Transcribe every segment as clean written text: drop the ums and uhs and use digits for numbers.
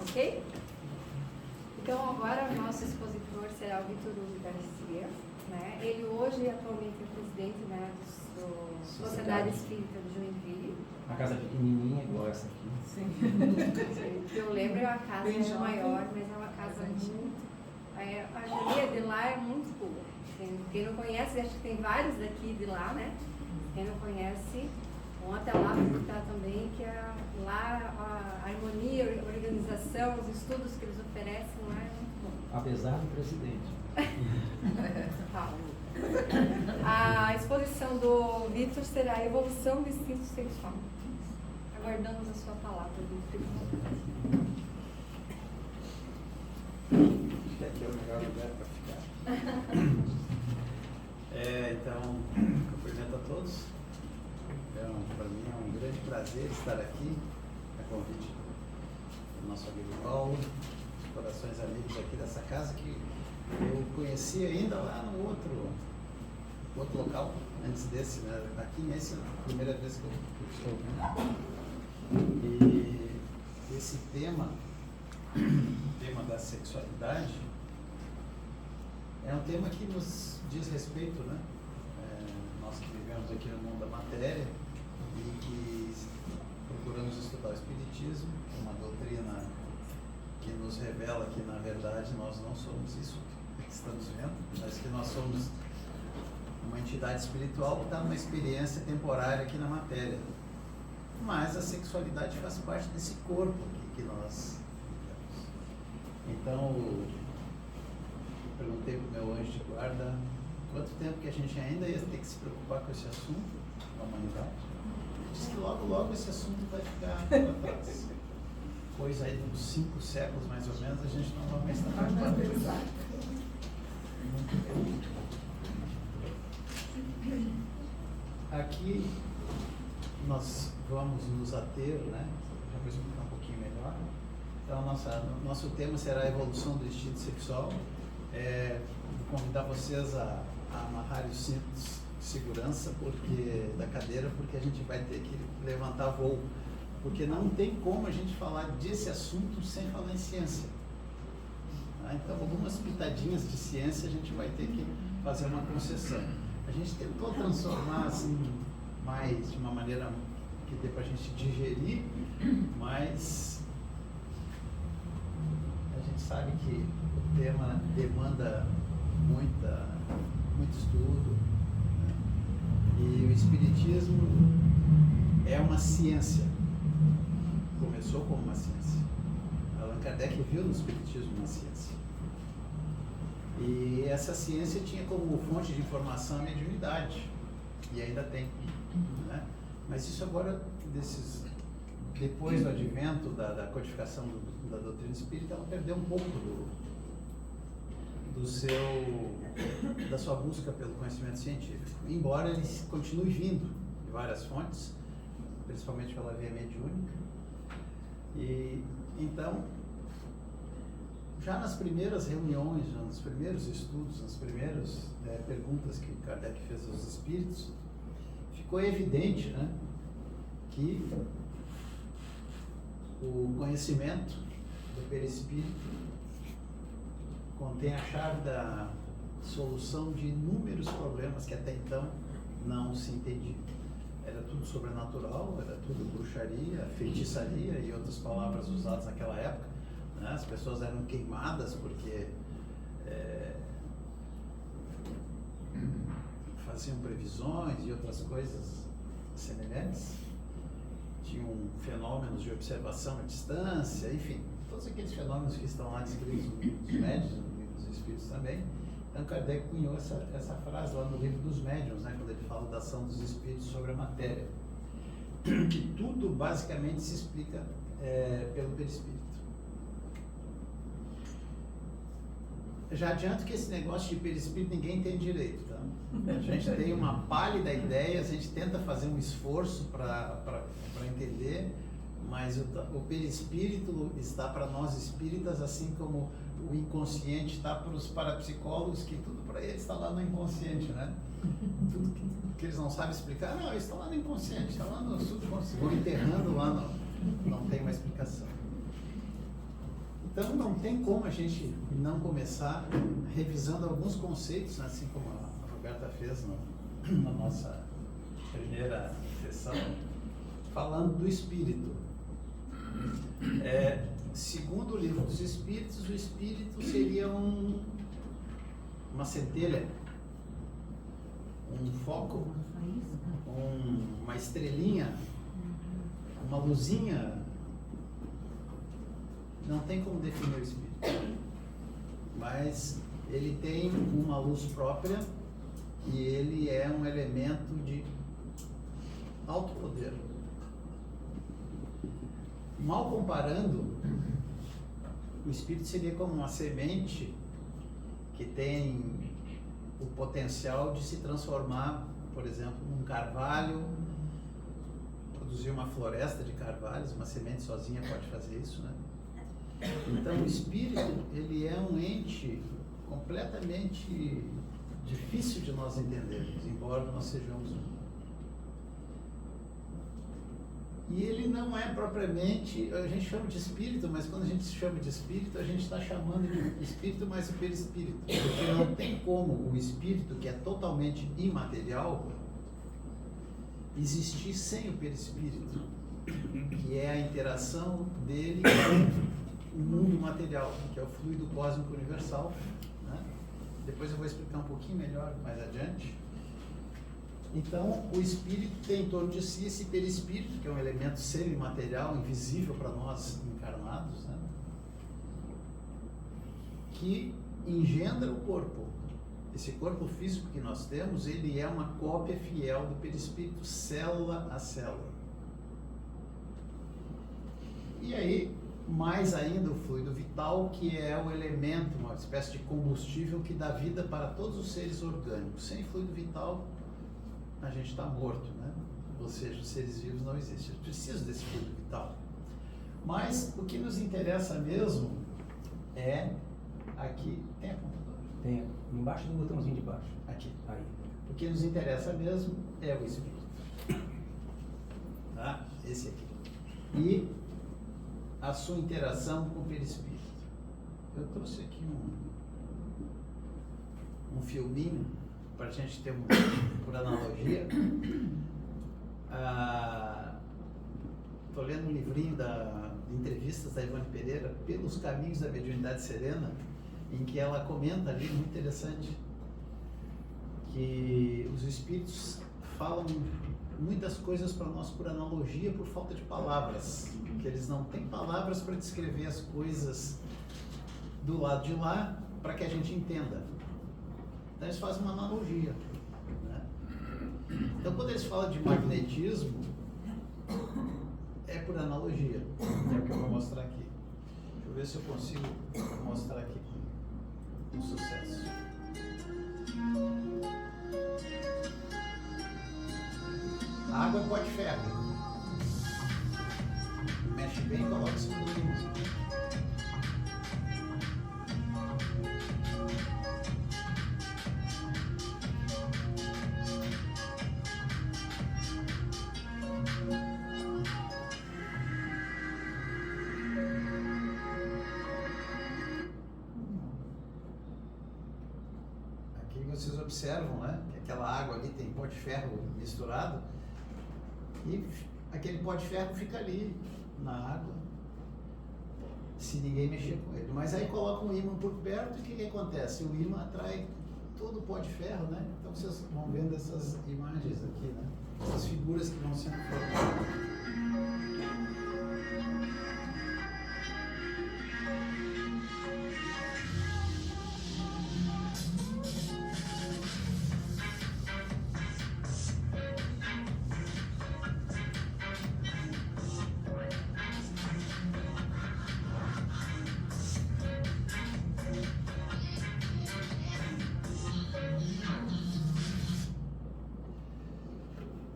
Ok? Então agora o nosso expositor será o Vitor Hugo Garcia, né? Ele hoje atualmente é presidente, né, do Sociedade Espírita de Joinville. Uma casa pequenininha igual essa aqui. Sim. Eu lembro, a casa é maior, mas é uma casa muito... a geria de lá é muito boa. Quem não conhece, acho que tem vários daqui de lá, né? Quem não conhece, vão até lá visitar também, que lá a harmonia, a organização, os estudos que eles oferecem lá é muito bom. Apesar do presidente. A exposição do Vitor será a evolução do instinto sexual. Aguardamos a sua palavra, Vitor. Acho que aqui é o melhor lugar para ficar. Então, cumprimento a todos. Para mim é um grande prazer estar aqui, a convite do nosso amigo Paulo, corações amigos aqui dessa casa que eu conheci ainda lá no outro local, antes desse, né? Aqui nesse, a primeira vez que eu estou vendo. E esse tema da sexualidade, é um tema que nos diz respeito, né? Nós que vivemos aqui no mundo da matéria e que procuramos estudar o Espiritismo, uma doutrina que nos revela que, na verdade, nós não somos isso que estamos vendo, mas que nós somos uma entidade espiritual que está numa experiência temporária aqui na matéria. Mas a sexualidade faz parte desse corpo aqui que nós vivemos. Então, eu perguntei para o meu anjo de guarda quanto tempo que a gente ainda ia ter que se preocupar com esse assunto, com a humanidade. Ele disse que logo, logo esse assunto vai ficar para trás. Coisa aí de uns 5 séculos, mais ou menos, a gente não vai mais estar preocupado. Aqui nós vamos nos ater, né? Já vou explicar um pouquinho melhor. Então, nosso tema será a evolução do instinto sexual. Vou convidar vocês a amarrarem os cintos de segurança da cadeira, porque a gente vai ter que levantar voo. Porque não tem como a gente falar desse assunto sem falar em ciência. Então, algumas pitadinhas de ciência a gente vai ter que fazer uma concessão. A gente tentou transformar assim, mais de uma maneira que dê para a gente digerir, mas a gente sabe que o tema demanda muito estudo, né? E o Espiritismo é uma ciência. Começou como uma ciência. Allan Kardec viu no Espiritismo uma ciência. E essa ciência tinha como fonte de informação a mediunidade. E ainda tem. Né? Mas isso agora, depois do advento da codificação da doutrina espírita, ela perdeu um pouco da sua busca pelo conhecimento científico. Embora ele continue vindo de várias fontes, principalmente pela via mediúnica. E então, já nas primeiras reuniões, já nos primeiros estudos, nas primeiras perguntas que Kardec fez aos espíritos, ficou evidente, né, que o conhecimento do perispírito contém a chave da solução de inúmeros problemas que até então não se entendiam. Era tudo sobrenatural, era tudo bruxaria, feitiçaria e outras palavras usadas naquela época. Né? As pessoas eram queimadas porque faziam previsões e outras coisas semelhantes. Tinham fenômenos de observação à distância, enfim, todos aqueles fenômenos que estão lá descritos nos médiuns, no livro dos Espíritos também. Então Kardec cunhou essa frase lá no livro dos médiuns, né, quando ele fala da ação dos espíritos sobre a matéria, que tudo basicamente se explica pelo perispírito. Já adianto que esse negócio de perispírito ninguém entende direito, tá? A gente tem uma pálida ideia, a gente tenta fazer um esforço para entender, mas o perispírito está para nós espíritas, assim como o inconsciente está para os parapsicólogos, que tudo para eles está lá no inconsciente, né? Tudo que eles não sabem explicar, não, está lá no inconsciente, está lá no subconsciente, vão enterrando lá, não tem uma explicação. Então não tem como a gente não começar revisando alguns conceitos, né, assim como a Roberta fez na nossa primeira sessão, falando do espírito. Segundo o livro dos espíritos, o espírito seria uma centelha, um foco, uma estrelinha, uma luzinha. Não tem como definir o espírito, mas ele tem uma luz própria e ele é um elemento de alto poder. Mal comparando, o espírito seria como uma semente que tem o potencial de se transformar, por exemplo, num carvalho, produzir uma floresta de carvalhos. Uma semente sozinha pode fazer isso, né? Então o espírito, ele é um ente completamente difícil de nós entendermos, embora nós sejamos um. E ele não é propriamente, a gente chama de espírito, mas quando a gente chama de espírito, a gente está chamando de espírito mais o perispírito. Porque não tem como o espírito, que é totalmente imaterial, existir sem o perispírito, que é a interação dele com o mundo material, que é o fluido cósmico universal, né? Depois eu vou explicar um pouquinho melhor mais adiante. Então, o espírito tem em torno de si esse perispírito, que é um elemento semimaterial, invisível para nós encarnados, né? Que engendra o corpo. Esse corpo físico que nós temos, ele é uma cópia fiel do perispírito, célula a célula. E aí, mais ainda, o fluido vital, que é o elemento, uma espécie de combustível que dá vida para todos os seres orgânicos. Sem fluido vital, a gente está morto, né? Ou seja, os seres vivos não existem. Eles precisam desse fluido vital. Mas o que nos interessa mesmo é aqui. Tem a computadora? Tem, embaixo do botãozinho de baixo. Aqui. Aí. O que nos interessa mesmo é o espírito. Tá? Esse aqui. E a sua interação com o perispírito. Eu trouxe aqui um filminho para a gente ter por analogia. Estou lendo um livrinho de entrevistas da Ivone Pereira, Pelos Caminhos da Mediunidade Serena, em que ela comenta ali, muito interessante, que os espíritos falam muitas coisas para nós por analogia, por falta de palavras, que eles não têm palavras para descrever as coisas do lado de lá para que a gente entenda. Então eles fazem uma analogia, né? Então quando eles falam de magnetismo, é por analogia, é o que eu vou mostrar aqui. Deixa eu ver se eu consigo mostrar aqui com sucesso. A água é pó de ferro. Mexe bem e coloca em cima do limão. Aqui vocês observam, né, que aquela água ali tem pó de ferro misturado. E aquele pó de ferro fica ali na água, se ninguém mexer com ele. Mas aí coloca um ímã por perto e o que acontece? O ímã atrai todo o pó de ferro, né? Então vocês vão vendo essas imagens aqui, né? Essas figuras que vão sendo formadas.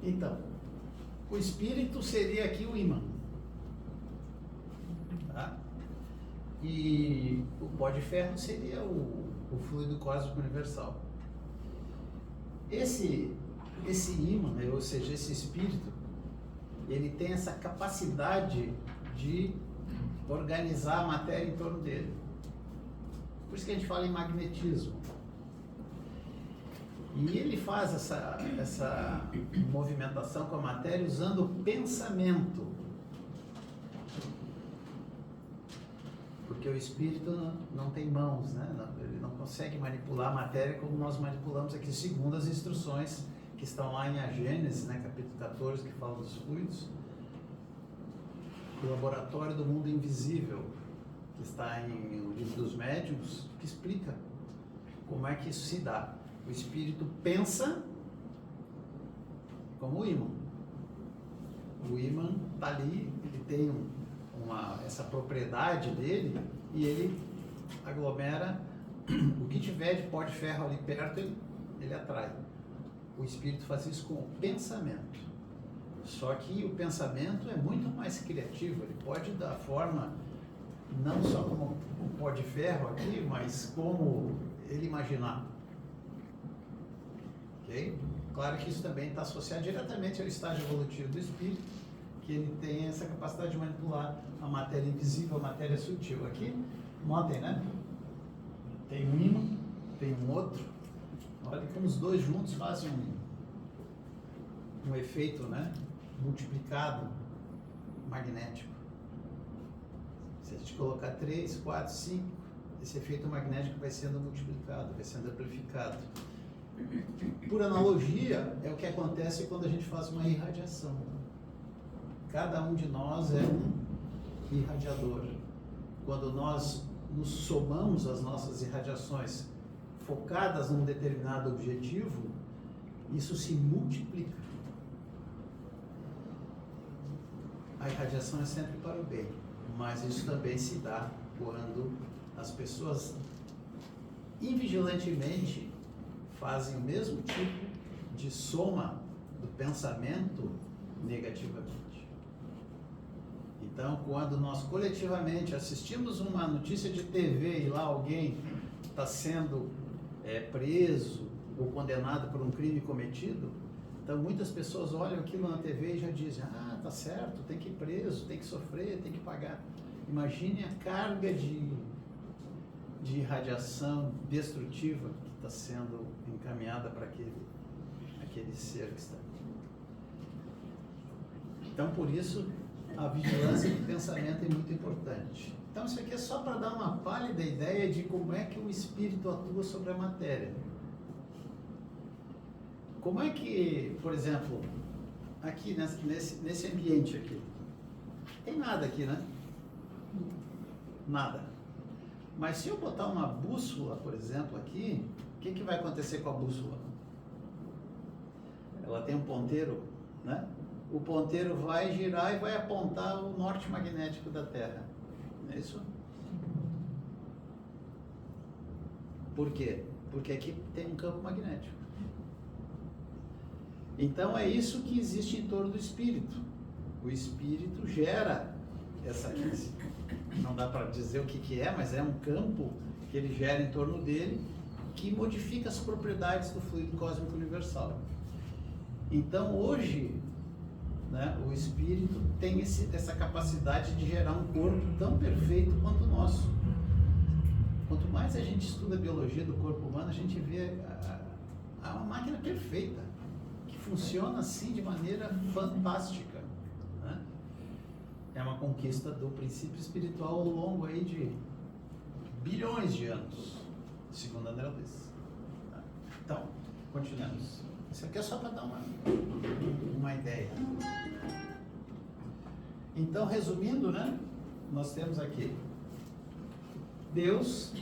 Então, o espírito seria aqui o ímã, tá? E o pó de ferro seria o fluido cósmico universal. Esse ímã, né, ou seja, esse espírito, ele tem essa capacidade de organizar a matéria em torno dele. Por isso que a gente fala em magnetismo. E ele faz essa movimentação com a matéria usando o pensamento. Porque o espírito não tem mãos, né? Ele não consegue manipular a matéria como nós manipulamos aqui, segundo as instruções que estão lá em A Gênesis, né? Capítulo 14, que fala dos fluidos. O laboratório do mundo invisível, que está em O Livro dos Médiuns, que explica como é que isso se dá. O espírito pensa como o ímã. O ímã está ali, ele tem essa propriedade dele e ele aglomera o que tiver de pó de ferro ali perto, ele atrai. O espírito faz isso com o pensamento. Só que o pensamento é muito mais criativo, ele pode dar forma não só como um pó de ferro aqui, mas como ele imaginar. Ok? Claro que isso também está associado diretamente ao estágio evolutivo do espírito, que ele tem essa capacidade de manipular a matéria invisível, a matéria sutil. Aqui, notem, né? Tem um ímã, tem um outro. Olha como os dois juntos fazem um efeito, né? Multiplicado, magnético. Se a gente colocar 3, 4, 5, esse efeito magnético vai sendo multiplicado, vai sendo amplificado. Por analogia, é o que acontece quando a gente faz uma irradiação. Cada um de nós é um irradiador. Quando nós nos somamos às nossas irradiações focadas num determinado objetivo, isso se multiplica. A irradiação é sempre para o bem, mas isso também se dá quando as pessoas invigilantemente fazem o mesmo tipo de soma do pensamento negativamente. Então, quando nós coletivamente assistimos uma notícia de TV e lá alguém está sendo preso ou condenado por um crime cometido, então muitas pessoas olham aquilo na TV e já dizem: ah, tá certo, tem que ir preso, tem que sofrer, tem que pagar. Imagine a carga de radiação destrutiva que está sendo encaminhada para aquele ser que está. Então, por isso, a vigilância do pensamento é muito importante. Então, isso aqui é só para dar uma pálida ideia de como é que o espírito atua sobre a matéria. Como é que, por exemplo, aqui nesse ambiente aqui, tem nada aqui, né? Nada. Mas se eu botar uma bússola, por exemplo, aqui, o que vai acontecer com a bússola? Ela tem um ponteiro, né? O ponteiro vai girar e vai apontar o norte magnético da Terra. Não é isso? Por quê? Porque aqui tem um campo magnético. Então é isso que existe em torno do espírito. O espírito gera essa aqui. Não dá para dizer o que é, mas é um campo que ele gera em torno dele que modifica as propriedades do fluido cósmico universal. Então hoje, né, o espírito tem essa capacidade de gerar um corpo tão perfeito quanto o nosso. Quanto mais a gente estuda a biologia do corpo humano, a gente vê uma máquina perfeita, que funciona assim de maneira fantástica, né? É uma conquista do princípio espiritual ao longo aí de bilhões de anos, segundo André Luiz. Então, continuamos. Isso aqui é só para dar uma ideia. Então, resumindo, né? Nós temos aqui Deus,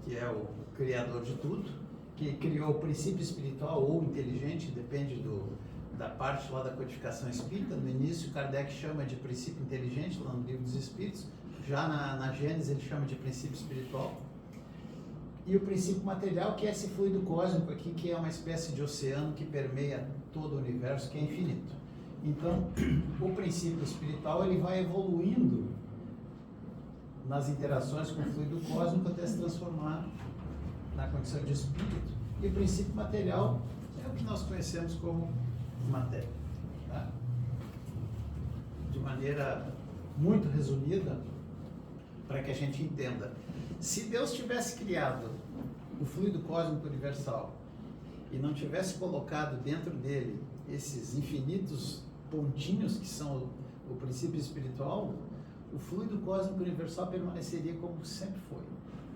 que é o criador de tudo, que criou o princípio espiritual ou inteligente, depende da parte lá da codificação espírita. No início, Kardec chama de princípio inteligente, lá no Livro dos Espíritos. Já na Gênesis, ele chama de princípio espiritual. E o princípio material, que é esse fluido cósmico aqui, que é uma espécie de oceano que permeia todo o universo, que é infinito. Então, o princípio espiritual, ele vai evoluindo nas interações com o fluido cósmico até se transformar na condição de espírito. E o princípio material é o que nós conhecemos como matéria. Tá? De maneira muito resumida, para que a gente entenda. Se Deus tivesse criado o fluido cósmico universal e não tivesse colocado dentro dele esses infinitos pontinhos que são o princípio espiritual, o fluido cósmico universal permaneceria como sempre foi,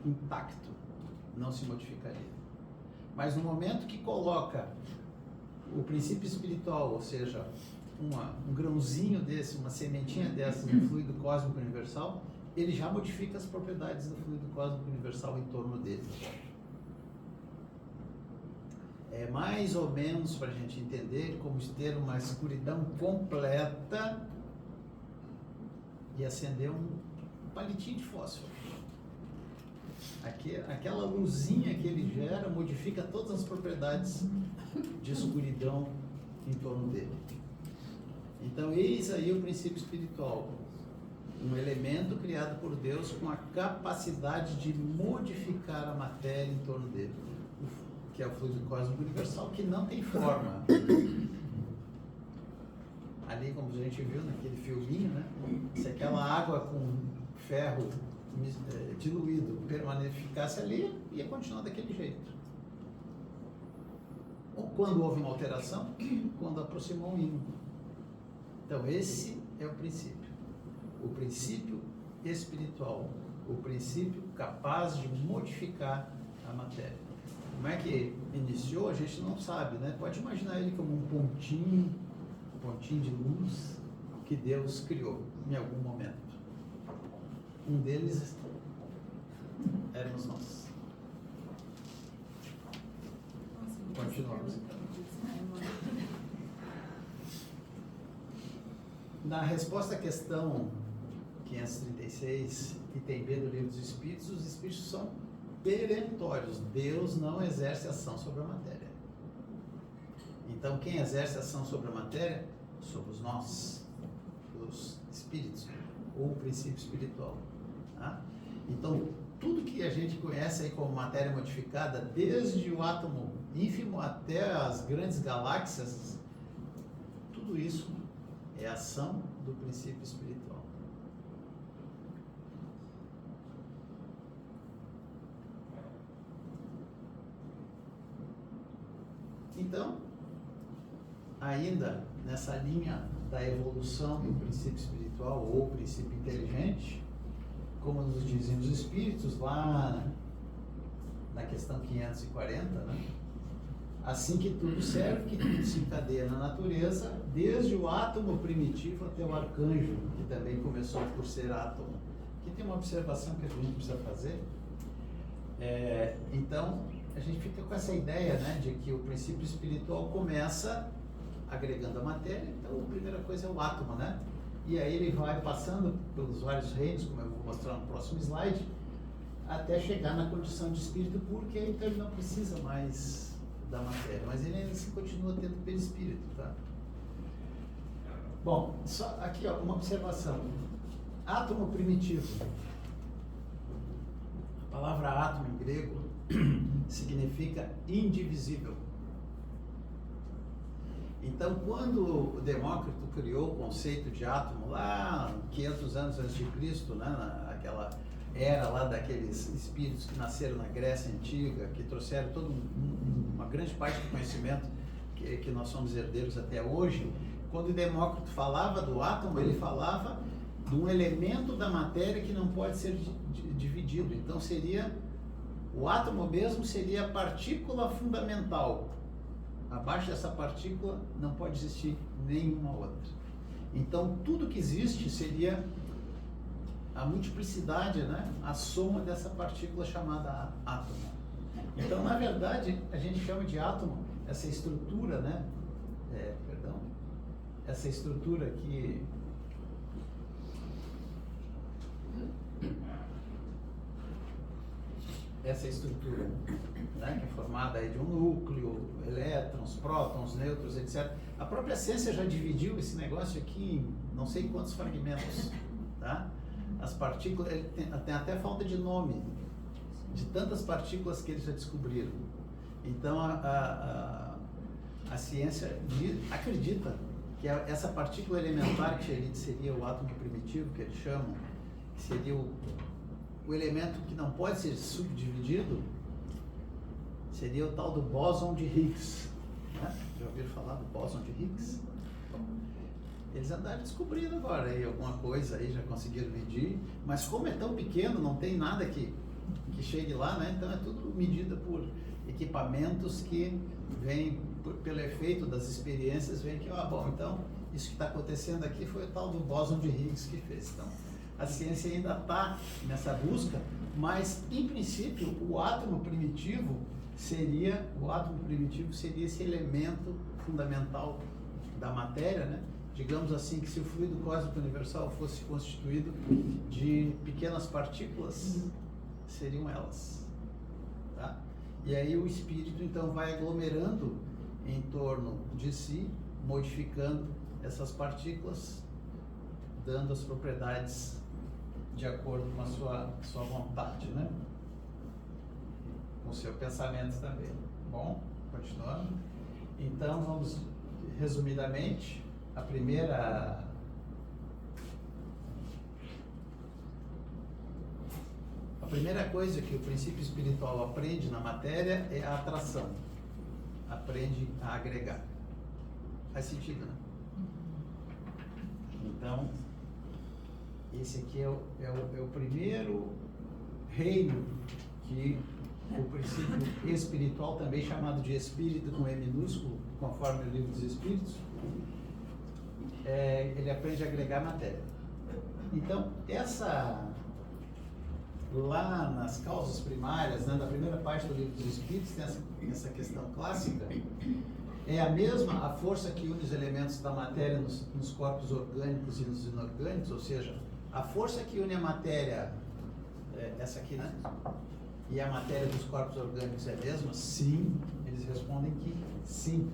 intacto, não se modificaria. Mas no momento que coloca o princípio espiritual, ou seja, um grãozinho desse, uma sementinha dessa no fluido cósmico universal, ele já modifica as propriedades do fluido cósmico universal em torno dele. É mais ou menos para a gente entender como ter uma escuridão completa e acender um palitinho de fósforo. Aquela luzinha que ele gera modifica todas as propriedades de escuridão em torno dele. Então, eis aí o princípio espiritual. Um elemento criado por Deus com a capacidade de modificar a matéria em torno dele, que é o fluido cósmico universal, que não tem forma. Ali, como a gente viu naquele filminho, né? Se aquela água com ferro diluído permanecesse ali, ia continuar daquele jeito. Ou quando houve uma alteração, quando aproximou um ímã. Então, esse é o princípio. O princípio espiritual. O princípio capaz de modificar a matéria. Como é que iniciou, a gente não sabe, né? Pode imaginar ele como um pontinho de luz que Deus criou em algum momento. Um deles éramos nós. Continuamos. Na resposta à questão 536, item B do Livro dos Espíritos, os Espíritos são perentórios. Deus não exerce ação sobre a matéria. Então, quem exerce ação sobre a matéria somos nós, os Espíritos, ou o princípio espiritual. Tá? Então, tudo que a gente conhece aí como matéria modificada, desde o átomo ínfimo até as grandes galáxias, tudo isso é ação do princípio espiritual. Então, ainda nessa linha da evolução do princípio espiritual ou princípio inteligente, como nos dizem os espíritos lá na questão 540, né? Assim que tudo serve, que tudo se encadeia na natureza, desde o átomo primitivo até o arcanjo, que também começou por ser átomo. Aqui tem uma observação que a gente precisa fazer. Então, a gente fica com essa ideia, né, de que o princípio espiritual começa agregando a matéria. Então, a primeira coisa é o átomo, né? E aí ele vai passando pelos vários reinos, como eu vou mostrar no próximo slide, até chegar na condição de espírito puro, que aí então ele não precisa mais da matéria, mas ele ainda assim continua tendo perispírito, tá? Bom, só aqui, ó, uma observação. Átomo primitivo. A palavra átomo em grego significa indivisível. Então, quando o Demócrito criou o conceito de átomo lá 500 anos antes de Cristo, né, naquela era lá daqueles espíritos que nasceram na Grécia Antiga, que trouxeram toda uma grande parte do conhecimento que nós somos herdeiros até hoje, quando o Demócrito falava do átomo, ele falava de um elemento da matéria que não pode ser dividido. Então, o átomo mesmo seria a partícula fundamental. Abaixo dessa partícula não pode existir nenhuma outra. Então, tudo que existe seria a multiplicidade, né? A soma dessa partícula chamada átomo. Então, na verdade, a gente chama de átomo essa estrutura, né? Essa estrutura que né, que é formada aí de um núcleo, elétrons, prótons, nêutrons, etc. A própria ciência já dividiu esse negócio aqui em não sei quantos fragmentos, tá? As partículas, tem até falta de nome de tantas partículas que eles já descobriram. Então, a ciência acredita que essa partícula elementar, que seria o átomo primitivo, que eles chamam, que seria o elemento que não pode ser subdividido seria o tal do bóson de Higgs. Né? Já ouviram falar do bóson de Higgs? Eles andaram descobrindo agora aí alguma coisa, aí já conseguiram medir, mas como é tão pequeno, não tem nada que chegue lá, né? Então é tudo medido por equipamentos que vêm pelo efeito das experiências, vem que, bom, então isso que está acontecendo aqui foi o tal do bóson de Higgs que fez. Então a ciência ainda está nessa busca, mas em princípio o átomo primitivo seria esse elemento fundamental da matéria, né? Digamos assim, que se o fluido cósmico universal fosse constituído de pequenas partículas, seriam elas. Tá? E aí o espírito então vai aglomerando em torno de si, modificando essas partículas, dando as propriedades de acordo com a sua vontade, né? Com o seu pensamento também. Bom, continuando. Então vamos resumidamente. A primeira coisa que o princípio espiritual aprende na matéria é a atração. Aprende a agregar. Faz sentido, né? Então, esse aqui é o primeiro reino que o princípio espiritual, também chamado de espírito com E minúsculo, conforme o livro dos Espíritos, ele aprende a agregar matéria. Então, lá nas causas primárias, né, na primeira parte do livro dos Espíritos, tem essa questão clássica, é a mesma a força que une os elementos da matéria nos corpos orgânicos e nos inorgânicos, ou seja, a força que une a matéria, essa aqui, né? E a matéria dos corpos orgânicos é a mesma? Sim, eles respondem que sim.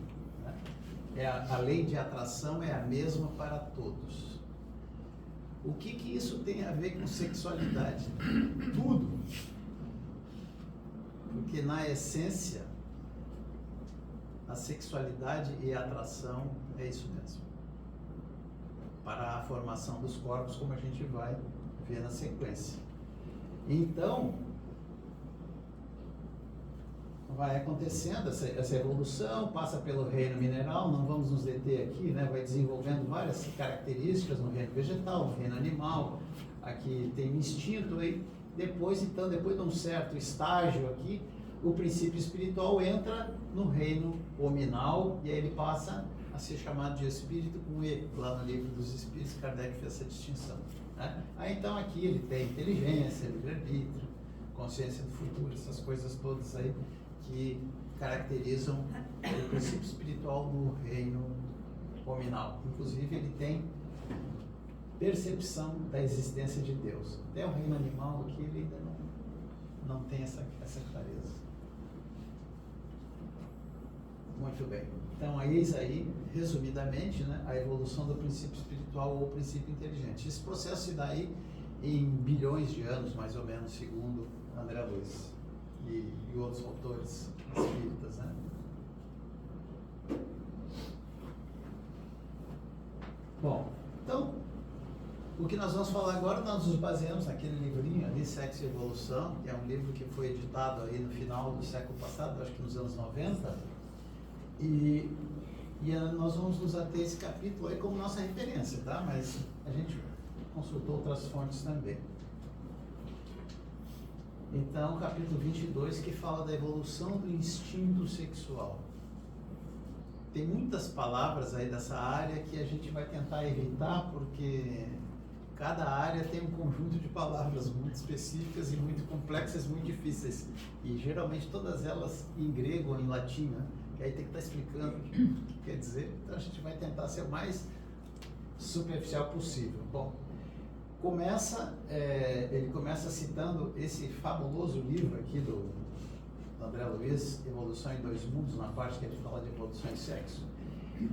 A lei de atração é a mesma para todos. O que isso tem a ver com sexualidade? Tudo. Porque na essência, a sexualidade e a atração é isso mesmo. Para a formação dos corpos, como a gente vai ver na sequência. Então, vai acontecendo essa evolução, passa pelo reino mineral, não vamos nos deter aqui, né? Vai desenvolvendo várias características no reino vegetal, no reino animal, aqui tem o instinto, aí depois de um certo estágio aqui, o princípio espiritual entra no reino hominal e aí ele passa a ser chamado de espírito com E. Lá no livro dos Espíritos, Kardec fez essa distinção. Né? Aí então aqui ele tem inteligência, livre-arbítrio, consciência do futuro, essas coisas todas aí que caracterizam o princípio espiritual no reino hominal. Inclusive ele tem percepção da existência de Deus. Até o reino animal aqui ele ainda não tem essa clareza. Muito bem. Então, eis aí, resumidamente, né, a evolução do princípio espiritual ou princípio inteligente. Esse processo se dá aí em bilhões de anos, mais ou menos, segundo André Luiz e outros autores espíritas, né? Bom, então, o que nós vamos falar agora, nós nos baseamos naquele livrinho ali, Sexo e Evolução, que é um livro que foi editado aí no final do século passado, acho que nos anos 90, e nós vamos nos ater a esse capítulo aí como nossa referência, tá? Mas a gente consultou outras fontes também. Então, o capítulo 22, que fala da evolução do instinto sexual. Tem muitas palavras aí dessa área que a gente vai tentar evitar, porque cada área tem um conjunto de palavras muito específicas e muito complexas, muito difíceis. E geralmente todas elas em grego ou em latim, né? Que aí tem que estar explicando o que quer dizer. Então a gente vai tentar ser o mais superficial possível. Bom, ele começa citando esse fabuloso livro aqui do André Luiz, Evolução em Dois Mundos, na parte que ele fala de evolução e sexo.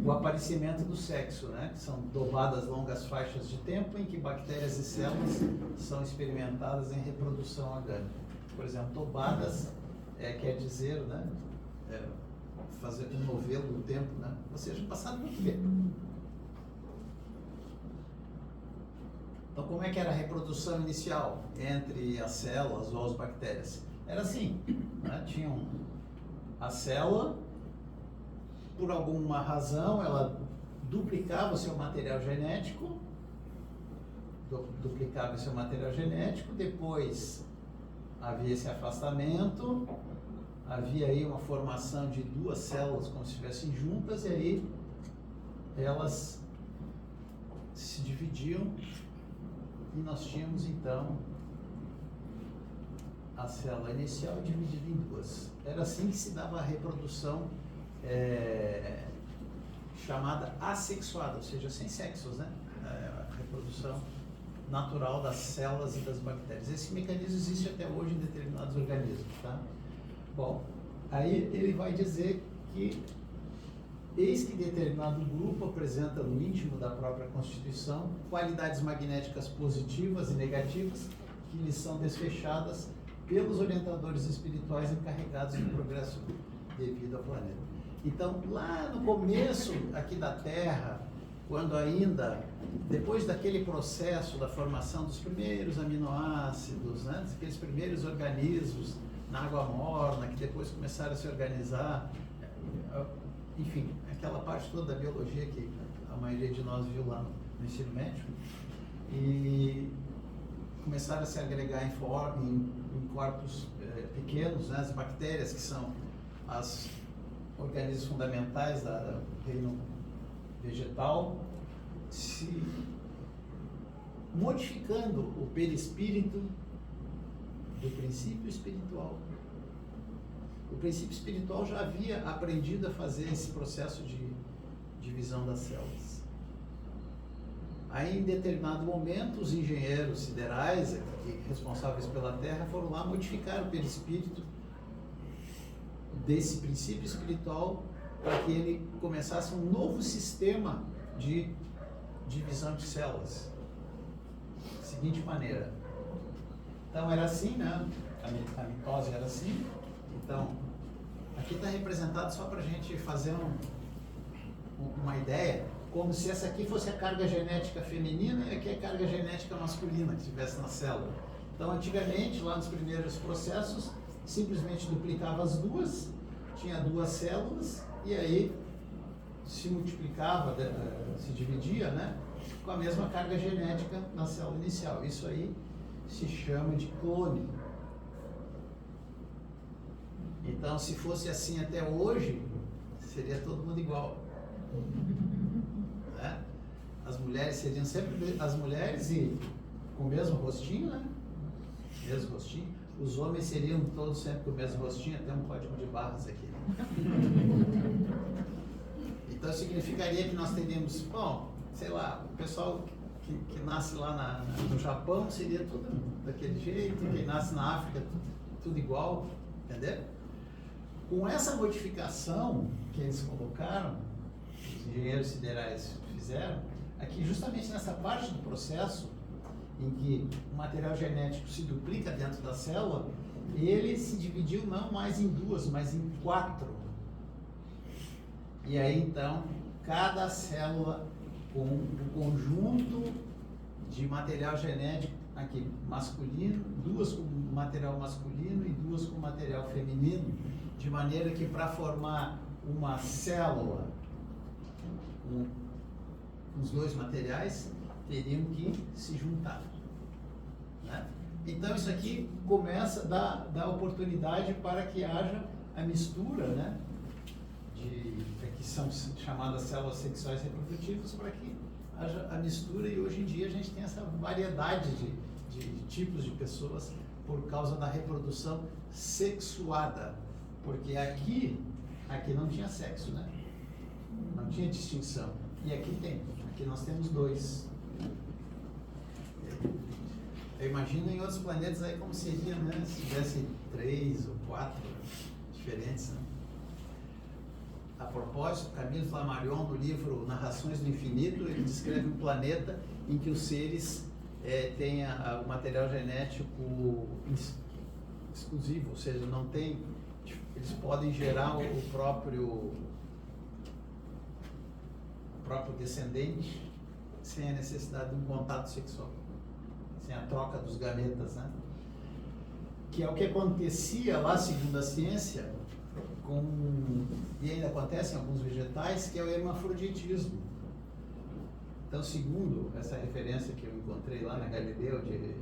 O aparecimento do sexo, né? São dobradas longas faixas de tempo em que bactérias e células são experimentadas em reprodução orgânica. Por exemplo, dobradas quer dizer, né? Fazer um novelo do tempo, né? Ou seja, passado muito tempo. Então, como é que era a reprodução inicial entre as células ou as bactérias? Era assim, né? Tinha a célula, por alguma razão, ela duplicava o seu material genético, depois havia esse afastamento, havia aí uma formação de duas células como se estivessem juntas, e aí elas se dividiam e nós tínhamos então a célula inicial dividida em duas. Era assim que se dava a reprodução chamada assexuada, ou seja, sem sexos, né? A reprodução natural das células e das bactérias. Esse mecanismo existe até hoje em determinados organismos, tá? Bom, aí ele vai dizer que eis que determinado grupo apresenta no íntimo da própria constituição qualidades magnéticas positivas e negativas que lhes são desfechadas pelos orientadores espirituais encarregados do progresso devido ao planeta. Então, lá no começo aqui da Terra, quando ainda, depois daquele processo da formação dos primeiros aminoácidos, né, aqueles primeiros organismos na água morna, que depois começaram a se organizar, enfim, aquela parte toda da biologia que a maioria de nós viu lá no ensino médio, e começaram a se agregar em corpos pequenos, né, as bactérias, que são os organismos fundamentais do reino vegetal, se modificando o perispírito do princípio espiritual. O princípio espiritual já havia aprendido a fazer esse processo de divisão das células. Aí, em determinado momento, os engenheiros siderais, responsáveis pela Terra, foram lá modificar o perispírito desse princípio espiritual para que ele começasse um novo sistema de divisão de células. Seguinte maneira. Então, era assim, né? A mitose era assim. Então, aqui está representado só para a gente fazer uma ideia, como se essa aqui fosse a carga genética feminina e aqui a carga genética masculina que estivesse na célula. Então, antigamente, lá nos primeiros processos, simplesmente duplicava as duas, tinha duas células, e aí se multiplicava, se dividia, né, com a mesma carga genética na célula inicial. Isso aí se chama de clone. Então, se fosse assim até hoje, seria todo mundo igual. Né? As mulheres seriam sempre as mulheres e com o mesmo rostinho, né? Mesmo rostinho. Os homens seriam todos sempre com o mesmo rostinho, até um código de barras aqui. Então, significaria que nós teríamos, bom, sei lá, o pessoal que nasce lá no Japão seria tudo daquele jeito, quem nasce na África, tudo igual, entendeu? Com essa modificação que eles colocaram, os engenheiros siderais fizeram, aqui justamente nessa parte do processo em que o material genético se duplica dentro da célula, ele se dividiu não mais em duas, mas em 4. E aí então, cada célula com um conjunto de material genético aqui masculino, duas com material masculino e duas com material feminino, de maneira que para formar uma célula com os dois materiais, teriam que se juntar. Né? Então isso aqui começa a dar oportunidade para que haja a mistura, né, que são chamadas células sexuais reprodutivas, para que haja a mistura, e hoje em dia a gente tem essa variedade de tipos de pessoas por causa da reprodução sexuada. Porque aqui não tinha sexo, né? Não tinha distinção. E aqui tem. Aqui nós temos 2. Eu imagino em outros planetas aí como seria, né? Se tivesse 3 ou 4 diferentes, né? A propósito, Camille Flammarion, no livro Narrações do Infinito, ele descreve um planeta em que os seres têm o material genético exclusivo, ou seja, não tem, eles podem gerar o próprio descendente sem a necessidade de um contato sexual. sem a troca dos gametas, né? Que é o que acontecia lá, segundo a ciência, e ainda acontece em alguns vegetais, que é o hermafroditismo. Então, segundo essa referência que eu encontrei lá na Galileu de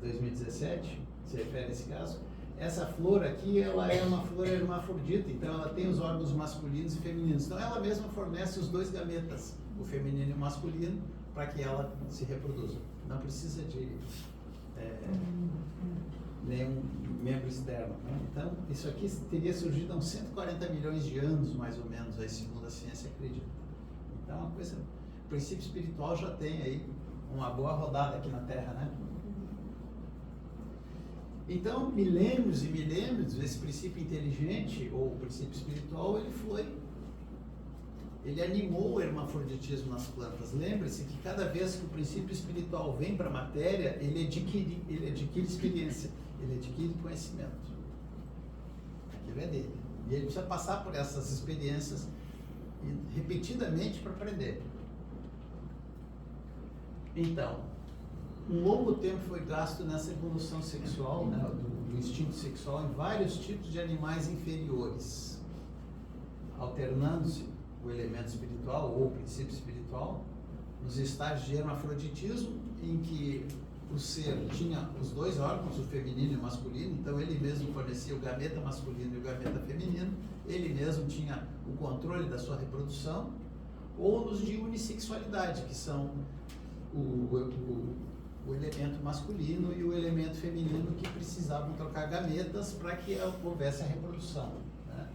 2017, se refere a esse caso, essa flor aqui, ela é uma flor hermafrodita, então ela tem os órgãos masculinos e femininos. Então ela mesma fornece os dois gametas, o feminino e o masculino, para que ela se reproduza. Não precisa de nenhum membro externo, né? Então, isso aqui teria surgido há uns 140 milhões de anos, mais ou menos, aí, segundo a ciência acredita. Então, uma coisa, o princípio espiritual já tem aí uma boa rodada aqui na Terra, né? Então, milênios e milênios, esse princípio inteligente, ou o princípio espiritual, ele animou o hermafroditismo nas plantas. Lembre-se que cada vez que o princípio espiritual vem para a matéria, ele adquire experiência, ele adquire conhecimento. Aquilo é dele. E ele precisa passar por essas experiências repetidamente para aprender. Então, um longo tempo foi gasto nessa evolução sexual, né, do instinto sexual em vários tipos de animais inferiores, alternando-se o elemento espiritual ou o princípio espiritual nos estágios de hermafroditismo, em que o ser tinha os dois órgãos, o feminino e o masculino, então ele mesmo fornecia o gameta masculino e o gameta feminino, ele mesmo tinha o controle da sua reprodução, ou nos de unissexualidade, que são o elemento masculino e o elemento feminino, que precisavam trocar gametas para que houvesse a reprodução, né?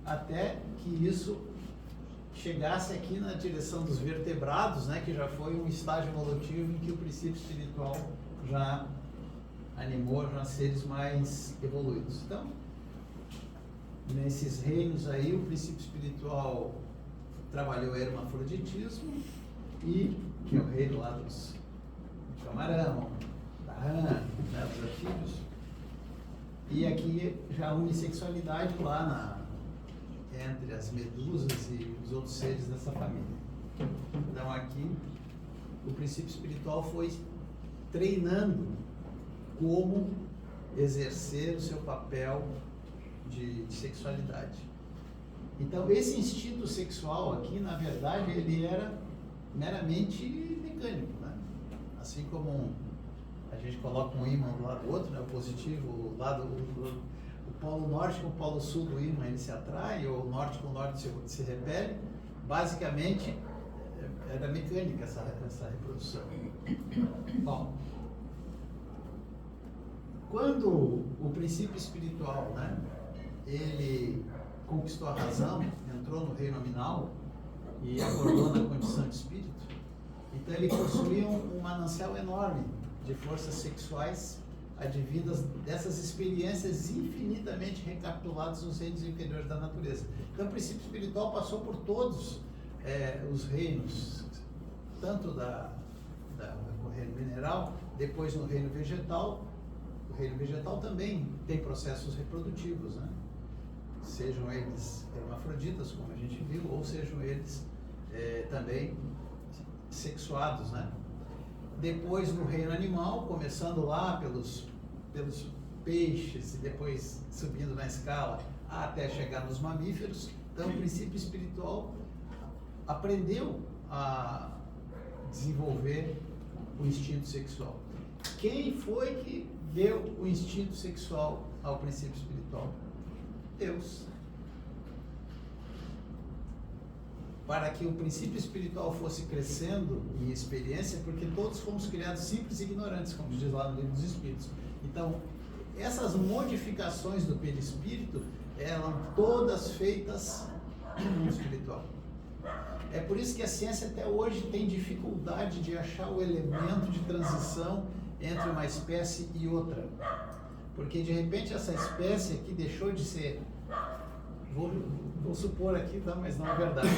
Até que isso chegasse aqui na direção dos vertebrados, né, que já foi um estágio evolutivo em que o princípio espiritual já animou já seres mais evoluídos. Então, nesses reinos aí, o princípio espiritual trabalhou o hermafroditismo, que é o reino lá dos camarão, da rã, né, dos anfíbios, e aqui já a unissexualidade lá entre as medusas e os outros seres dessa família. Então aqui o princípio espiritual foi treinando como exercer o seu papel de sexualidade. Então esse instinto sexual aqui, na verdade, ele era meramente mecânico, né? Assim como a gente coloca um ímã do lado do outro, né? O positivo, o polo norte com o polo sul do ímã, ele se atrai, ou o norte com o norte se repele. Basicamente, era mecânica essa reprodução. Bom, quando o princípio espiritual, né, ele conquistou a razão, entrou no reino nominal e acordou na condição de espírito, então ele possuía um manancial enorme de forças sexuais advindas dessas experiências infinitamente recapituladas nos reinos inferiores da natureza. Então, o princípio espiritual passou por todos os reinos, tanto do reino mineral, depois no reino vegetal. O reino vegetal também tem processos reprodutivos, né? Sejam eles hermafroditas, como a gente viu, ou sejam eles também sexuados, né? Depois no reino animal, começando lá pelos peixes e depois subindo na escala até chegar nos mamíferos. Então o princípio espiritual aprendeu a desenvolver o instinto sexual. Quem foi que deu o instinto sexual ao princípio espiritual? Deus. Para que o princípio espiritual fosse crescendo em experiência, porque todos fomos criados simples e ignorantes, como diz lá no Livro dos Espíritos. Então, essas modificações do perispírito eram todas feitas no mundo espiritual. É por isso que a ciência até hoje tem dificuldade de achar o elemento de transição entre uma espécie e outra. Porque, de repente, essa espécie aqui deixou de ser... Vou supor aqui, tá? Mas não é verdade,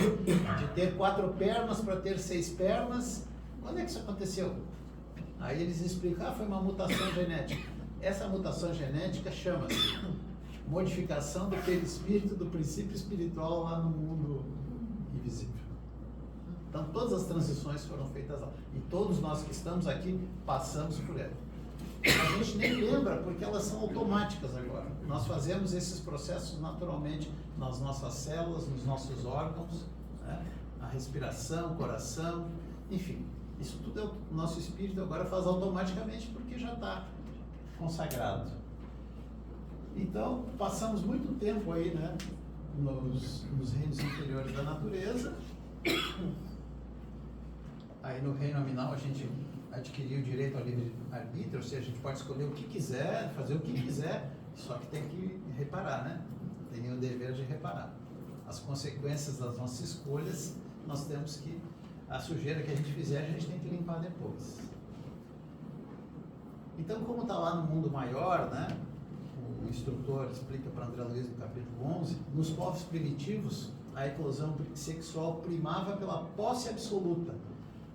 de ter 4 pernas para ter 6 pernas. Quando é que isso aconteceu? Aí eles explicam, foi uma mutação genética. Essa mutação genética chama-se modificação do perispírito, do princípio espiritual lá no mundo invisível. Então, todas as transições foram feitas lá. E todos nós que estamos aqui passamos por ela. A gente nem lembra porque elas são automáticas agora. Nós fazemos esses processos naturalmente nas nossas células, nos nossos órgãos, né? A respiração, o coração, enfim. Isso tudo é o nosso espírito agora faz automaticamente porque já está consagrado. Então, passamos muito tempo aí, né, nos reinos inferiores da natureza. Aí no reino nominal a gente adquiriu o direito ao livre-arbítrio, ou seja, a gente pode escolher o que quiser, fazer o que quiser, só que tem que reparar, né? Tem o dever de reparar. As consequências das nossas escolhas, nós temos que, a sujeira que a gente fizer, a gente tem que limpar depois. Então, como está lá no mundo maior, né? O instrutor explica para André Luiz no capítulo 11, nos povos primitivos, a eclosão sexual primava pela posse absoluta.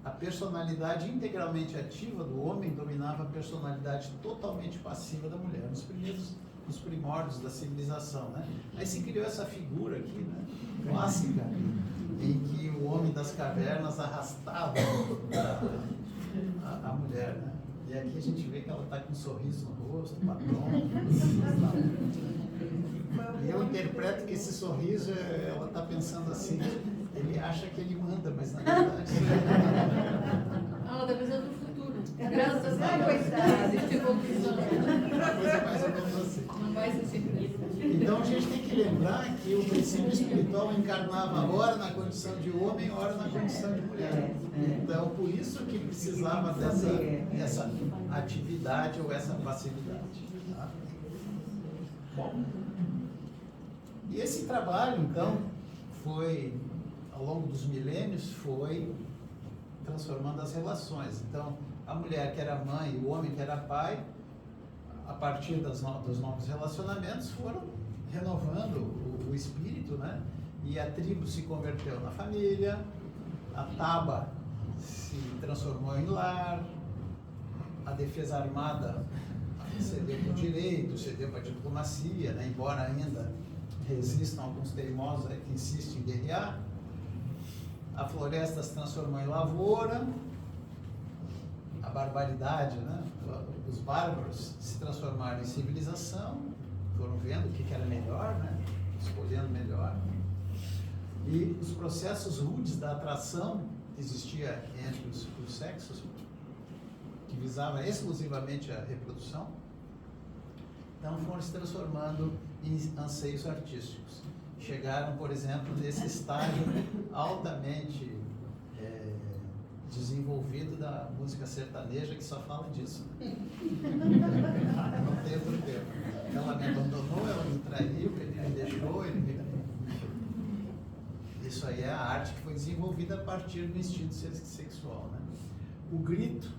A personalidade integralmente ativa do homem dominava a personalidade totalmente passiva da mulher, nos primórdios da civilização, né? Aí se criou essa figura aqui, né, clássica, em que o homem das cavernas arrastava a mulher, né? E aqui a gente vê que ela está com um sorriso no rosto, batom. E eu interpreto que esse sorriso, ela está pensando assim, ele acha que ele manda, mas na verdade... Ela está pensando no futuro. Graças a Deus. Coitada, uma coisa mais ou menos assim. Não vai ser sempre. Então a gente tem que lembrar que o princípio espiritual encarnava ora na condição de homem, ora na condição de mulher. Então por isso que precisava dessa atividade ou essa passividade. Tá? Bom, e esse trabalho então foi, ao longo dos milênios, foi transformando as relações. Então a mulher que era mãe e o homem que era pai, a partir dos novos relacionamentos, foram renovando o espírito, né? E a tribo se converteu na família, a taba se transformou em lar, a defesa armada cedeu para o direito, cedeu para a diplomacia, né? Embora ainda resistam alguns teimosos aí que insistem em guerrear. A floresta se transformou em lavoura, a barbaridade, né? Os bárbaros se transformaram em civilização, foram vendo o que era melhor, né? Escolhendo melhor. E os processos rudes da atração que existia entre os sexos, que visava exclusivamente a reprodução, então foram se transformando em anseios artísticos. Chegaram, por exemplo, nesse estágio altamente desenvolvido da música sertaneja, que só fala disso. Não tem outro termo. Ela me abandonou, ela me traiu, ele me deixou, ele me... Isso aí é a arte que foi desenvolvida a partir do instinto sexual, né? O grito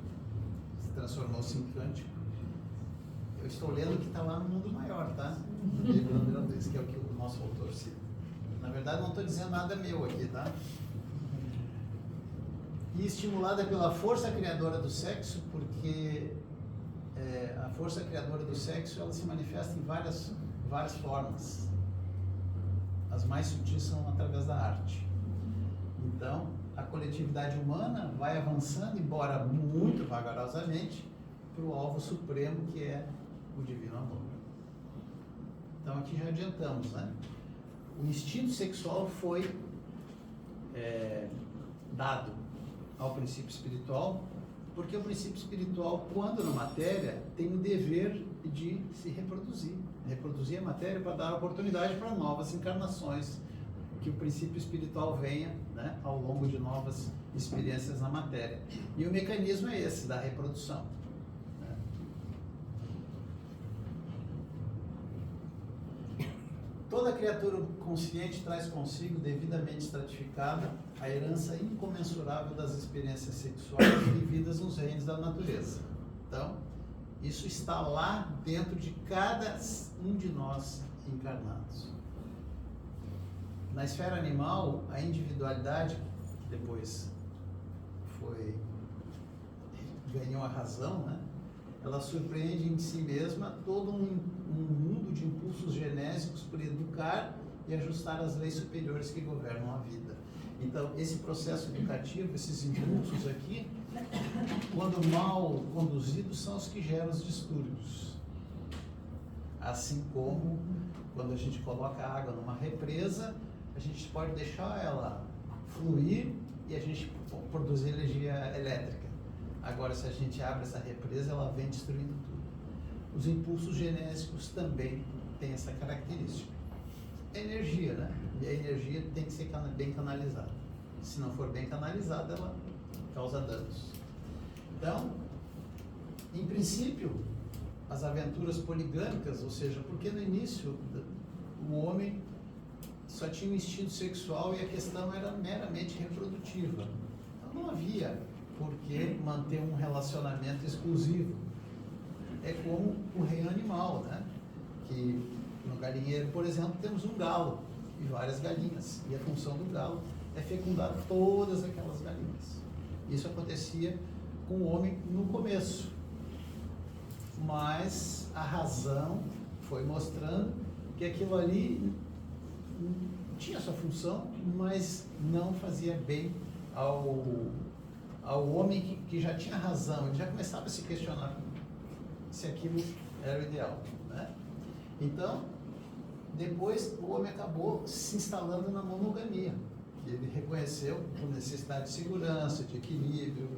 se transformou-se em cântico. Eu estou lendo o que está lá no mundo maior, tá? No livro do André Luiz, que é o que o nosso autor cita. Na verdade, não estou dizendo nada meu aqui, tá? E estimulada pela força criadora do sexo, porque a força criadora do sexo, ela se manifesta em várias formas. As mais sutis são através da arte. Então, a coletividade humana vai avançando, embora muito vagarosamente, para o alvo supremo, que é o divino amor. Então, aqui já adiantamos, né? O instinto sexual foi dado ao princípio espiritual, porque o princípio espiritual, quando na matéria, tem o dever de se reproduzir. Reproduzir a matéria para dar oportunidade para novas encarnações, que o princípio espiritual venha, né, ao longo de novas experiências na matéria. E o mecanismo é esse, da reprodução. Né? Toda criatura consciente traz consigo, devidamente estratificada, a herança incomensurável das experiências sexuais vividas nos reinos da natureza. Então, isso está lá dentro de cada um de nós encarnados. Na esfera animal, a individualidade, que depois ganhou a razão, né? Ela surpreende em si mesma todo um mundo de impulsos genésicos por educar e ajustar as leis superiores que governam a vida. Então, esse processo educativo, esses impulsos aqui, quando mal conduzidos, são os que geram os distúrbios. Assim como quando a gente coloca água numa represa, a gente pode deixar ela fluir e a gente produzir energia elétrica. Agora, se a gente abre essa represa, ela vem destruindo tudo. Os impulsos genésicos também têm essa característica. É energia, né? E a energia tem que ser bem canalizada. Se não for bem canalizada, ela causa danos. Então, em princípio, as aventuras poligâmicas, ou seja, porque no início o homem só tinha um instinto sexual e a questão era meramente reprodutiva. Então não havia por que manter um relacionamento exclusivo. É como o reino animal, né? Que no galinheiro, por exemplo, temos um galo e várias galinhas. E a função do galo é fecundar todas aquelas galinhas. Isso acontecia com o homem no começo. Mas a razão foi mostrando que aquilo ali tinha sua função, mas não fazia bem ao homem que já tinha razão. Ele já começava a se questionar se aquilo era o ideal, né? Então, depois o homem acabou se instalando na monogamia. Ele reconheceu a necessidade de segurança, de equilíbrio,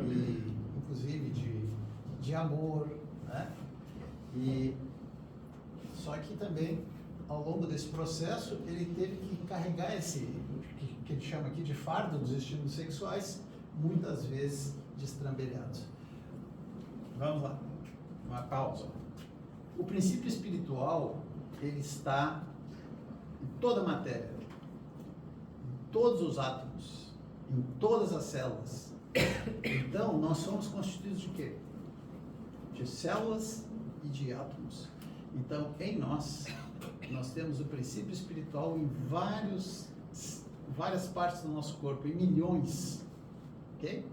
e, inclusive de amor, né? E só que também, ao longo desse processo, ele teve que carregar esse, que ele chama aqui de fardo dos estímulos sexuais, muitas vezes destrambelhados. Vamos lá, uma pausa. O princípio espiritual, ele está em toda a matéria, em todos os átomos, em todas as células. Então, nós somos constituídos de quê? De células e de átomos. Então, em nós temos o princípio espiritual em várias partes do nosso corpo, em milhões, ok?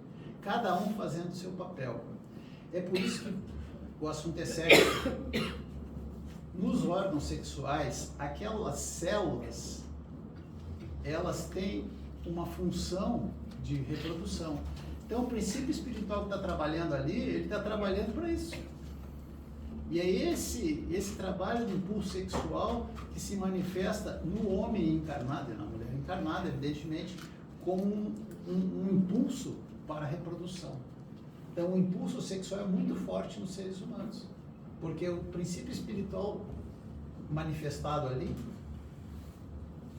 Cada um fazendo o seu papel. É por isso que o assunto é sério. Nos órgãos sexuais, aquelas células, elas têm uma função de reprodução. Então, o princípio espiritual que está trabalhando ali, ele está trabalhando para isso. E é esse trabalho de impulso sexual que se manifesta no homem encarnado e na mulher encarnada, evidentemente, como um impulso para a reprodução. Então, o impulso sexual é muito forte nos seres humanos, porque o princípio espiritual manifestado ali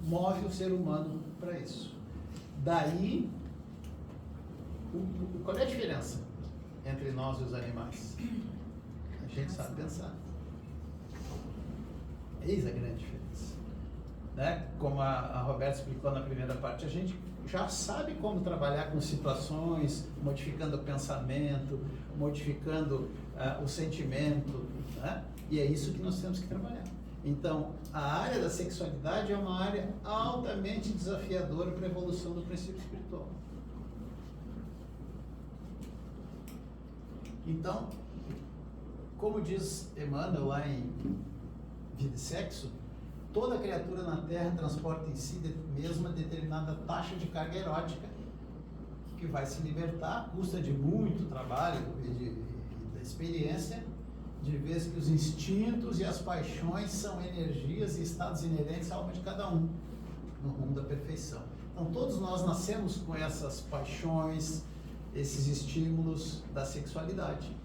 move o ser humano para isso. Daí, qual é a diferença entre nós e os animais? A gente sabe pensar. Eis a grande diferença. Né? Como a Roberta explicou na primeira parte, a gente já sabe como trabalhar com situações, modificando o pensamento, modificando o sentimento, né? E é isso que nós temos que trabalhar. Então, a área da sexualidade é uma área altamente desafiadora para a evolução do princípio espiritual. Então, como diz Emmanuel lá em Vida e Sexo, toda criatura na Terra transporta em si mesma determinada taxa de carga erótica que vai se libertar à custa de muito trabalho e da experiência, de vez que os instintos e as paixões são energias e estados inerentes à alma de cada um, no rumo da perfeição. Então, todos nós nascemos com essas paixões, esses estímulos da sexualidade,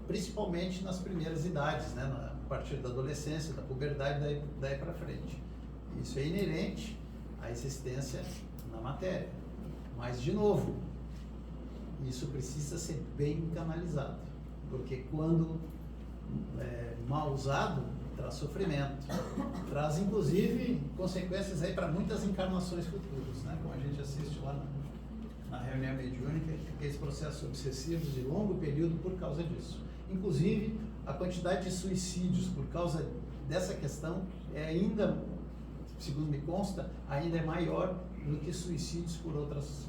principalmente nas primeiras idades, né? A partir da adolescência, da puberdade, daí para frente. Isso é inerente à existência na matéria. Mas, de novo, isso precisa ser bem canalizado, porque quando mal usado, traz sofrimento, traz inclusive consequências aí para muitas encarnações futuras, né? Como a gente assiste lá na reunião mediúnica, aqueles processos obsessivos de longo período por causa disso. Inclusive, a quantidade de suicídios por causa dessa questão é ainda, segundo me consta, ainda é maior do que suicídios por outras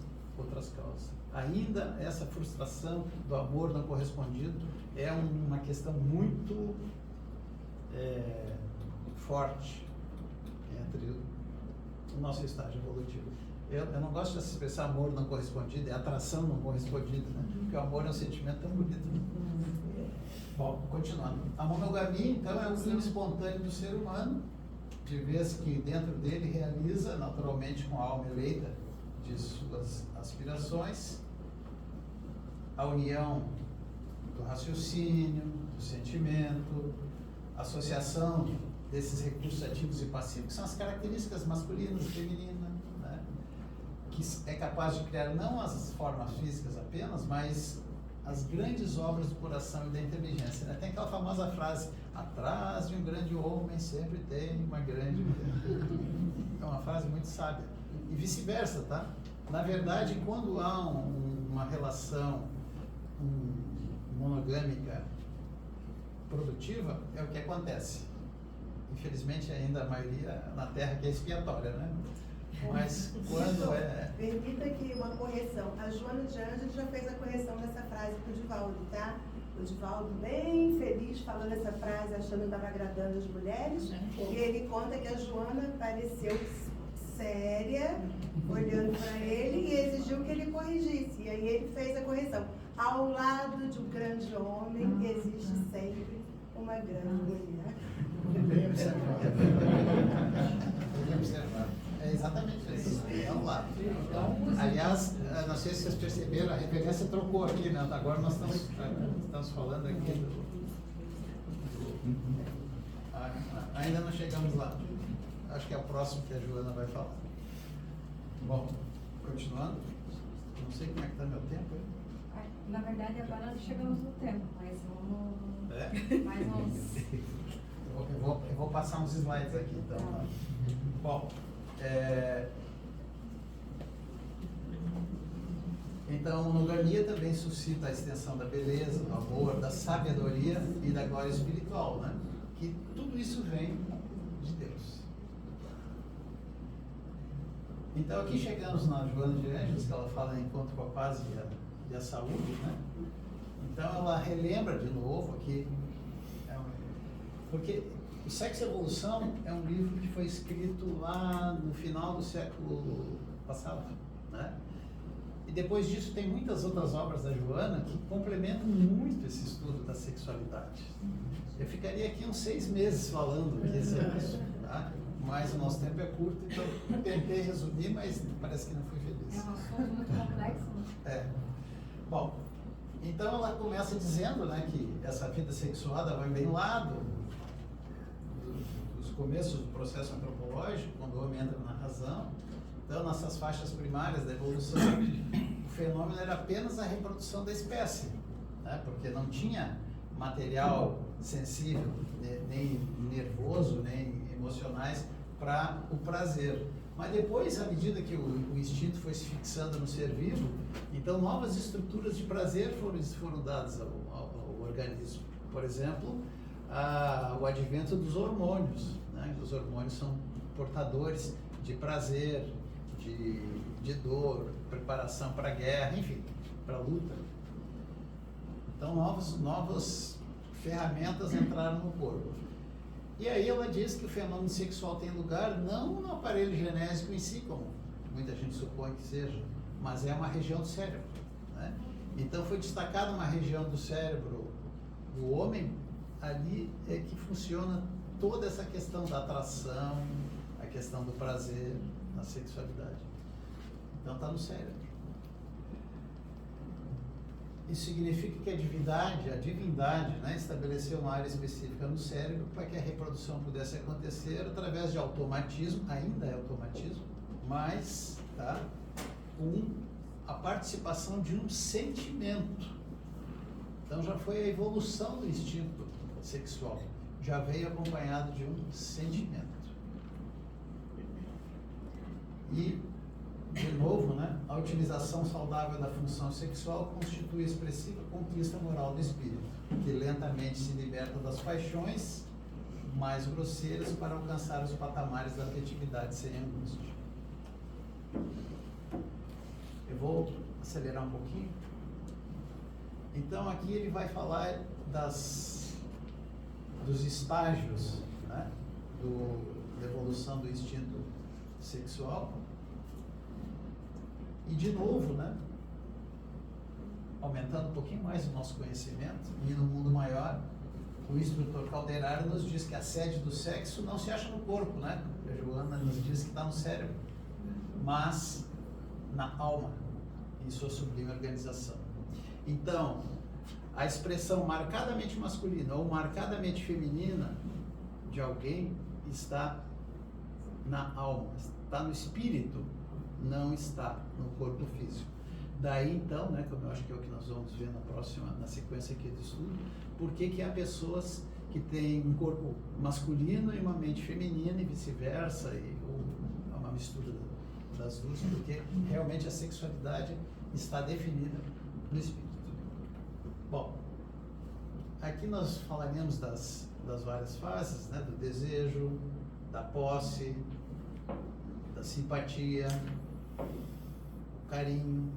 causas. Ainda essa frustração do amor não correspondido é uma questão muito forte entre o nosso estágio evolutivo. Eu não gosto dessa expressão amor não correspondido, é atração não correspondida, né? Porque o amor é um sentimento tão bonito. Né? Bom, continuando. A monogamia, então, é um fim espontâneo do ser humano, de vez que dentro dele realiza, naturalmente com a alma eleita de suas aspirações, a união do raciocínio, do sentimento, a associação desses recursos ativos e passivos, que são as características masculinas e femininas, né? Que é capaz de criar não as formas físicas apenas, mas as grandes obras do coração e da inteligência. Né? Tem aquela famosa frase, atrás de um grande homem sempre tem uma grande mulher. É uma frase muito sábia. E vice-versa, tá? Na verdade, quando há uma relação monogâmica produtiva, é o que acontece. Infelizmente, ainda a maioria na Terra que é expiatória, né? Mas quando é... Permita aqui uma correção. A Joana de Ângeles já fez a correção dessa frase para o Divaldo, tá? O Divaldo bem feliz falando essa frase, achando que estava agradando as mulheres. E ele conta que a Joana pareceu séria, olhando para ele e exigiu que ele corrigisse. E aí ele fez a correção. Ao lado de um grande homem existe sempre uma grande mulher. Bem observado. Bem observado. É exatamente isso. É ao lado. Aliás, não sei se vocês perceberam, a referência trocou aqui, né? Agora nós estamos falando aqui ainda não chegamos lá. Acho que é o próximo que a Joana vai falar. Bom, continuando. Não sei como é que está meu tempo aí. Na verdade, agora chegamos no tempo, mas vamos... É? Mais uns... Eu vou passar uns slides aqui, então. Bom, então, a monogamia também suscita a extensão da beleza, do amor, da sabedoria e da glória espiritual, né? Que tudo isso vem de Deus. Então, aqui chegamos na Joana de Ângeles, que ela fala em Encontro com a Paz e a Saúde, né? Então, ela relembra de novo aqui, porque o Sexo e Evolução é um livro que foi escrito lá no final do século passado, né? E depois disso tem muitas outras obras da Joana que complementam muito esse estudo da sexualidade. Eu ficaria aqui uns 6 meses falando que esse é isso, tá? Mas o nosso tempo é curto, então eu tentei resumir, mas parece que não fui feliz. É um assunto muito complexo, né? É. Bom, então ela começa dizendo, né, que essa vida sexuada vai bem lá dos começos do processo antropológico, quando o homem entra na razão. Então, nessas faixas primárias da evolução, o fenômeno era apenas a reprodução da espécie, né? Porque não tinha material sensível, nem nervoso, nem emocionais para o prazer. Mas depois, à medida que o instinto foi se fixando no ser vivo, então novas estruturas de prazer foram dadas ao organismo. Por exemplo, o advento dos hormônios, né? Os hormônios são portadores de prazer, de dor, preparação para a guerra, enfim, para a luta. Então, novas ferramentas entraram no corpo. E aí ela diz que o fenômeno sexual tem lugar não no aparelho genésico em si, como muita gente supõe que seja, mas é uma região do cérebro, né? Então foi destacada uma região do cérebro do homem, ali é que funciona toda essa questão da atração, a questão do prazer na sexualidade. Então está no cérebro. Isso significa que a divindade, né, estabeleceu uma área específica no cérebro para que a reprodução pudesse acontecer através de automatismo, ainda é automatismo, mas tá, com a participação de um sentimento. Então já foi a evolução do instinto sexual, já veio acompanhado de um sentimento. E, de novo, né, a utilização saudável da função sexual constitui expressiva conquista moral do espírito, que lentamente se liberta das paixões mais grosseiras para alcançar os patamares da afetividade sem angústia. Eu vou acelerar um pouquinho. Então, aqui ele vai falar dos estágios, né, da evolução do instinto sexual. E de novo, né? Aumentando um pouquinho mais o nosso conhecimento, e no mundo maior, o instrutor Calderaro nos diz que a sede do sexo não se acha no corpo, né? A Joana nos diz que está no cérebro, mas na alma, em sua sublime organização. Então, a expressão marcadamente masculina ou marcadamente feminina de alguém está na alma, está no espírito, não está no corpo físico. Daí então, né, como eu acho que é o que nós vamos ver na sequência aqui do estudo, por que há pessoas que têm um corpo masculino e uma mente feminina e vice-versa, ou uma mistura das duas, porque realmente a sexualidade está definida no espírito. Bom, aqui nós falaremos das várias fases, né, do desejo, da posse, da simpatia, o carinho.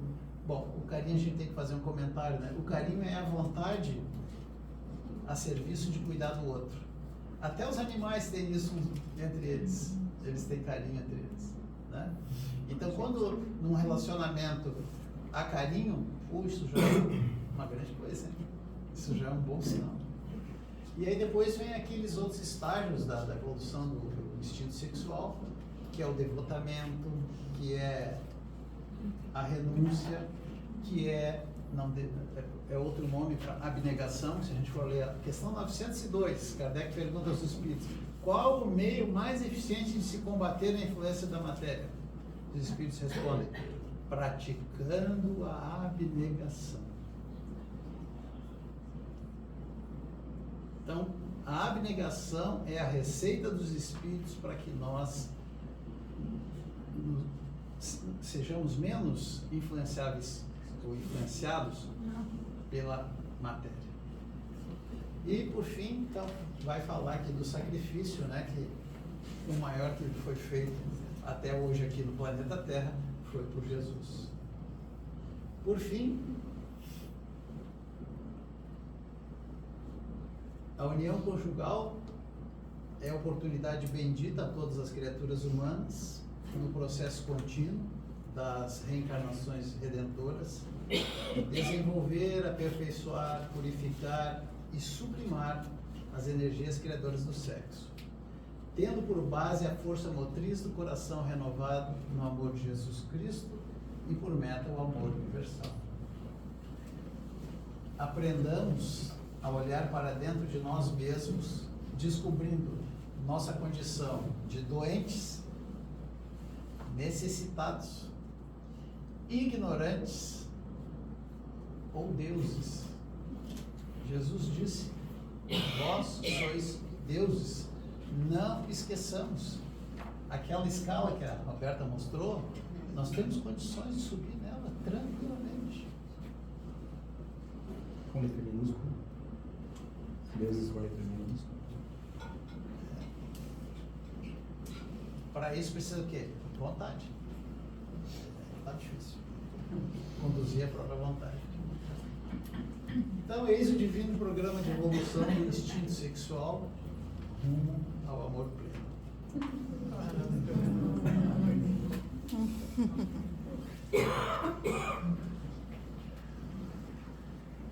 Bom, o carinho a gente tem que fazer um comentário, né? O carinho é a vontade a serviço de cuidar do outro. Até os animais têm isso entre eles. Eles têm carinho entre eles, né? Então, quando num relacionamento há carinho, isso já é uma grande coisa, hein? Isso já é um bom sinal. E aí depois vem aqueles outros estágios da evolução do instinto sexual, que é o devotamento, que é a renúncia, que é outro nome para abnegação. Se a gente for ler a questão 902, Kardec pergunta aos espíritos: qual o meio mais eficiente de se combater a influência da matéria? Os espíritos respondem: praticando a abnegação. Então, a abnegação é a receita dos espíritos para que nós sejamos menos influenciáveis ou influenciados pela matéria. E por fim, então, vai falar aqui do sacrifício, né, que o maior que foi feito até hoje aqui no planeta Terra foi por Jesus. Por fim, a união conjugal é a oportunidade bendita a todas as criaturas humanas no processo contínuo das reencarnações redentoras, desenvolver, aperfeiçoar, purificar e sublimar as energias criadoras do sexo, tendo por base a força motriz do coração renovado no amor de Jesus Cristo e por meta o amor universal. Aprendamos a olhar para dentro de nós mesmos, descobrindo nossa condição de doentes, necessitados, ignorantes ou deuses. Jesus disse: vós sois deuses. Não esqueçamos. Aquela escala que a Roberta mostrou, nós temos condições de subir nela tranquilamente. Com letra minúscula. Deuses com letra minúscula. Para isso precisa o quê? Vontade. Está difícil. Conduzir a própria vontade. Então, eis o divino programa de evolução do instinto sexual rumo ao amor pleno.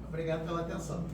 Obrigado pela atenção.